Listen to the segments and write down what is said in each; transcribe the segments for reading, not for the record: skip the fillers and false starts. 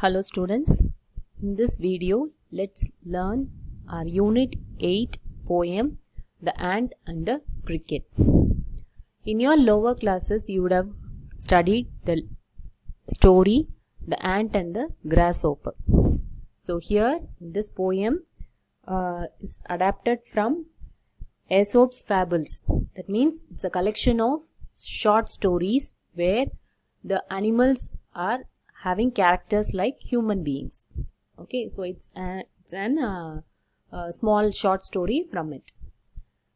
Hello students, in this video let's learn our unit 8 poem The Ant and the Cricket. In your lower classes you would have studied the story The Ant and the Grasshopper. So here this poem is adapted from Aesop's Fables. That means it's a collection of short stories where the animals are having characters like human beings. Okay, so it's a small short story from it.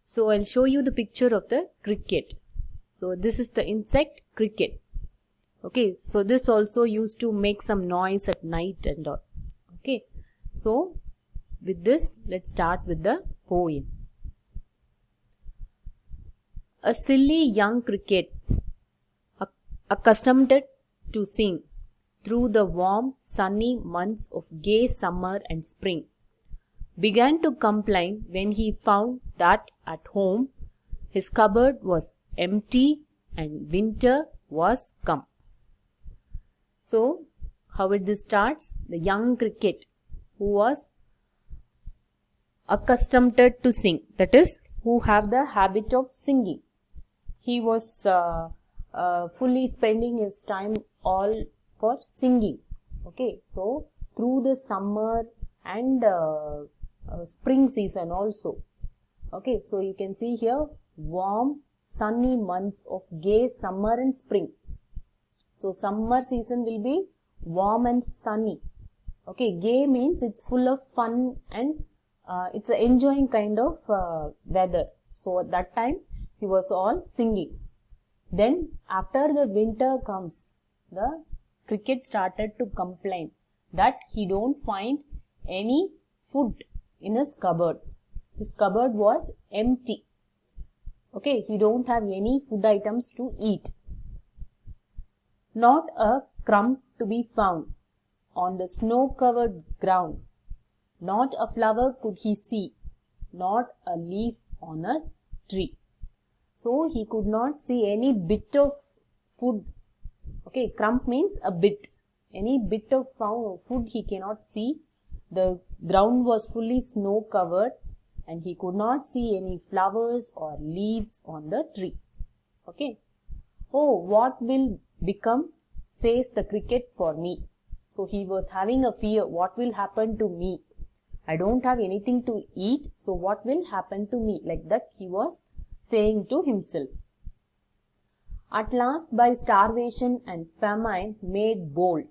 So I'll show you the picture of the cricket. So this is the insect cricket. Okay, so this also used to make some noise at night and all. Okay, so with this let's start with the poem. A silly young cricket, accustomed to sing through the warm, sunny months of gay summer and spring, began to complain when he found that at home his cupboard was empty and winter was come. So, how it this starts? The young cricket who was accustomed to sing, that is, who have the habit of singing. He was fully spending his time all for singing. Okay, so through the summer and spring season also. Okay, so you can see here warm sunny months of gay summer and spring. So summer season will be warm and sunny. Okay, gay means it's full of fun and it's an enjoying kind of weather. So at that time he was all singing. Then after the winter comes, the cricket started to complain that he don't find any food in his cupboard. His cupboard was empty. Okay, he don't have any food items to eat. Not a crumb to be found on the snow-covered ground. Not a flower could he see, not a leaf on a tree. So he could not see any bit of food. Okay, crumb means a bit. Any bit of food he cannot see. The ground was fully snow covered and he could not see any flowers or leaves on the tree. Okay. Oh, what will become, says the cricket, for me. So he was having a fear. What will happen to me? I don't have anything to eat. So what will happen to me? Like that he was saying to himself. At last by starvation and famine made bold,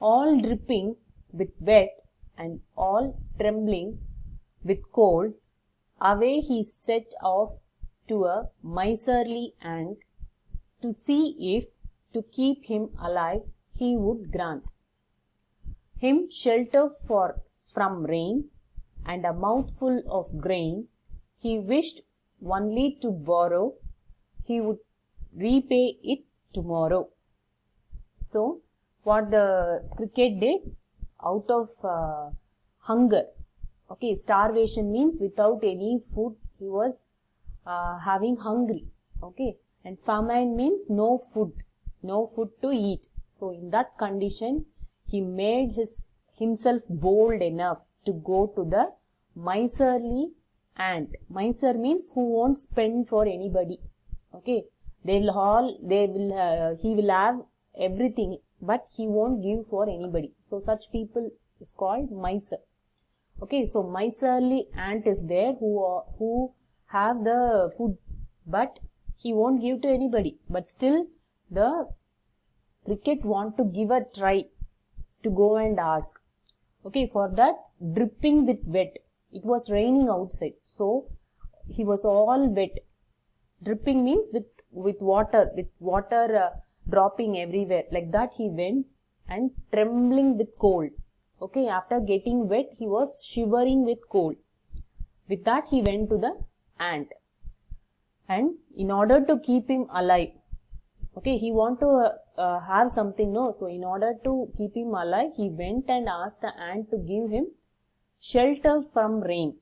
all dripping with wet and all trembling with cold, away he set off to a miserly ant to see if to keep him alive he would grant him shelter from rain and a mouthful of grain. He wished only to borrow, he would repay it tomorrow. So, what the cricket did? Out of hunger. Okay, starvation means without any food, he was having hungry. Okay, and famine means no food to eat. So, in that condition, he made himself bold enough to go to the miserly ant. Miser means who won't spend for anybody. Okay. He will have everything, but he won't give for anybody. So such people is called miser. Okay, so miserly ant is there who have the food, but he won't give to anybody. But still, the cricket want to give a try to go and ask. Okay, for that, dripping with wet. It was raining outside, so he was all wet. Dripping means with water dropping everywhere. Like that he went and trembling with cold. Okay, after getting wet, he was shivering with cold. With that he went to the ant. And in order to keep him alive, okay, he want to have something, no? So in order to keep him alive, he went and asked the ant to give him shelter from rain.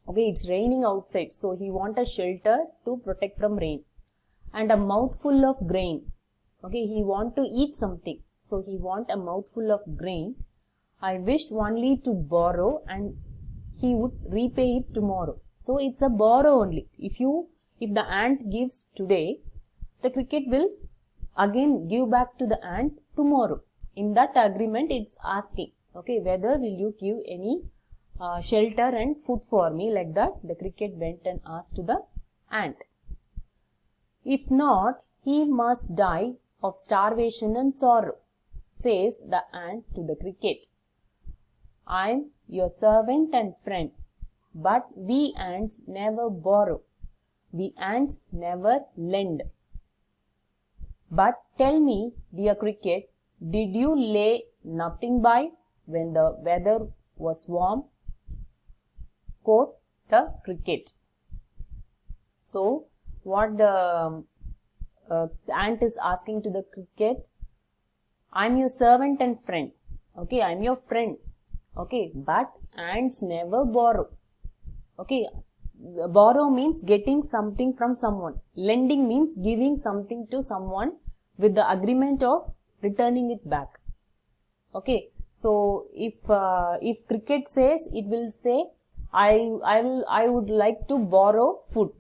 Okay, it's raining outside, so he want a shelter to protect from rain. And a mouthful of grain. Okay, he want to eat something. so he want a mouthful of grain. I wished only to borrow and he would repay it tomorrow. So it's a borrow only. If the ant gives today, the cricket will again give back to the ant tomorrow. In that agreement, it's asking, okay, whether will you give any shelter and food for me, like that. The cricket went and asked to the ant. If not, he must die of starvation and sorrow, says the ant to the cricket. I am your servant and friend, but we ants never borrow. We ants never lend. But tell me, dear cricket, did you lay nothing by when the weather was warm? Quoth the cricket. So, what the ant is asking to the cricket, I am your servant and friend. Okay, I am your friend. Okay, but ants never borrow. Okay, borrow means getting something from someone. Lending means giving something to someone with the agreement of returning it back. Okay, so if cricket says, it will say, I would like to borrow food.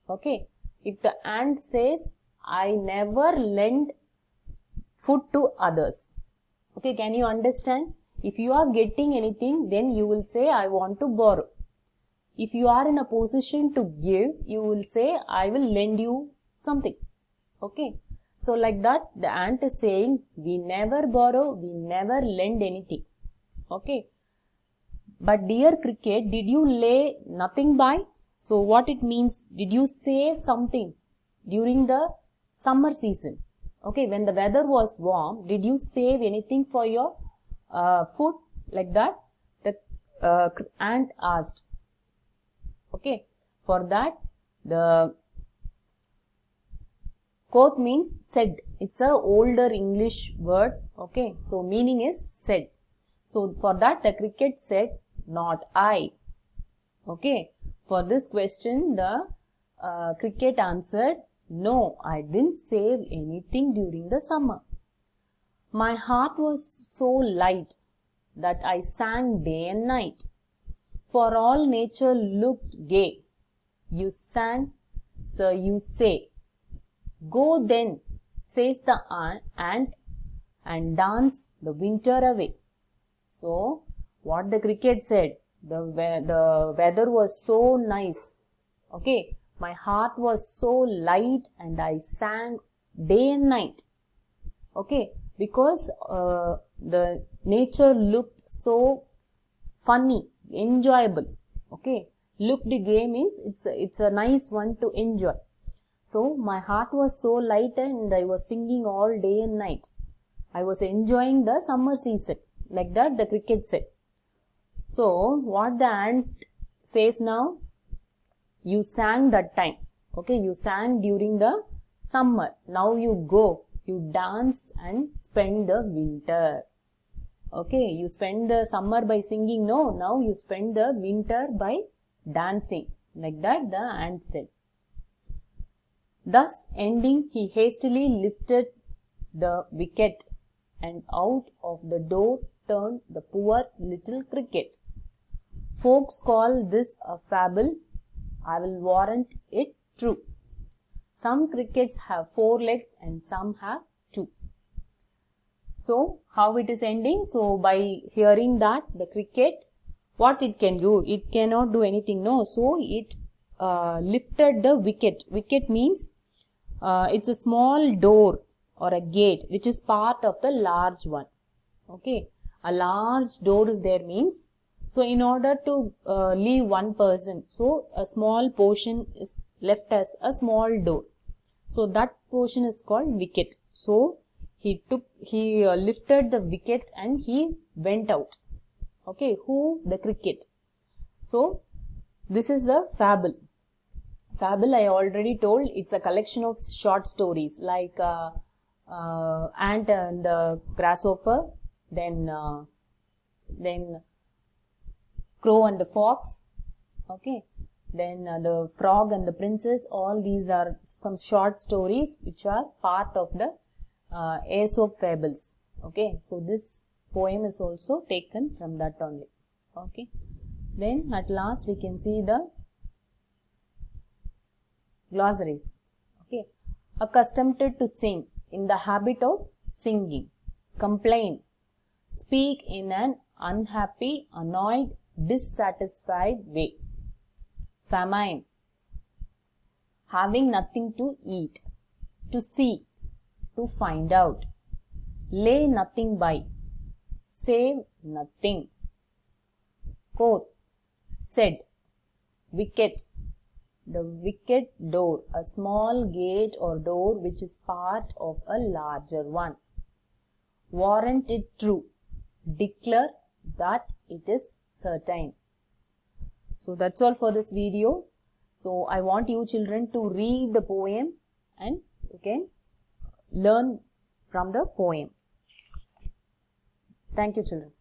Okay, if the ant says, I never lend food to others. Okay, can you understand? If you are getting anything, then you will say, I want to borrow. If you are in a position to give, you will say, I will lend you something. Okay. So like that, the ant is saying, we never borrow, we never lend anything. Okay. But dear cricket, did you lay nothing by? So what it means, did you save something during the summer season? Okay, when the weather was warm, did you save anything for your food? Like that, the ant asked. Okay, for that, the quoth means said. It's a older English word. Okay, so meaning is said. So for that, the cricket said, not I. Okay, for this question, the cricket answered, no, I didn't save anything during the summer. My heart was so light that I sang day and night. For all nature looked gay. You sang, so you say. Go then, says the ant, and dance the winter away. So, what the cricket said, the weather was so nice. Okay, my heart was so light and I sang day and night. Okay, because the nature looked so funny, enjoyable. Okay, looked gay means it's a nice one to enjoy. So my heart was so light and I was singing all day and night. I was enjoying the summer season. Like that the cricket said. So what the ant says now, you sang that time. Okay, you sang during the summer. Now you go, you dance and spend the winter. Okay, you spend the summer by singing. No, now you spend the winter by dancing. Like that the ant said. Thus ending, he hastily lifted the wicket and out of the door turned the poor little cricket. Folks call this a fable. I will warrant it true. Some crickets have 4 legs and some have 2. So, how it is ending? So, by hearing that, the cricket, what it can do? It cannot do anything, no. So, it lifted the wicket. Wicket means it's a small door or a gate which is part of the large one. Okay, a large door is there means, so in order to leave one person, so a small portion is left as a small door. So that portion is called wicket. So he lifted the wicket and he went out. Okay, who? The cricket. So this is a fable. Fable, I already told, it's a collection of short stories like ant and the grasshopper, then crow and the fox, okay, then the frog and the princess. All these are some short stories which are part of the Aesop fables. Okay, so this poem is also taken from that only. Okay, then at last we can see the glossaries. Okay, accustomed to sing, in the habit of singing. Complain, speak in an unhappy, annoyed, dissatisfied way. Famine, having nothing to eat. To see, to find out. Lay nothing by, save nothing. Quoth, said. Wicket, the wicket door, a small gate or door which is part of a larger one. Warrant it true, declare that it is certain. So that's all for this video. So I want you children to read the poem and you can learn from the poem. Thank you children.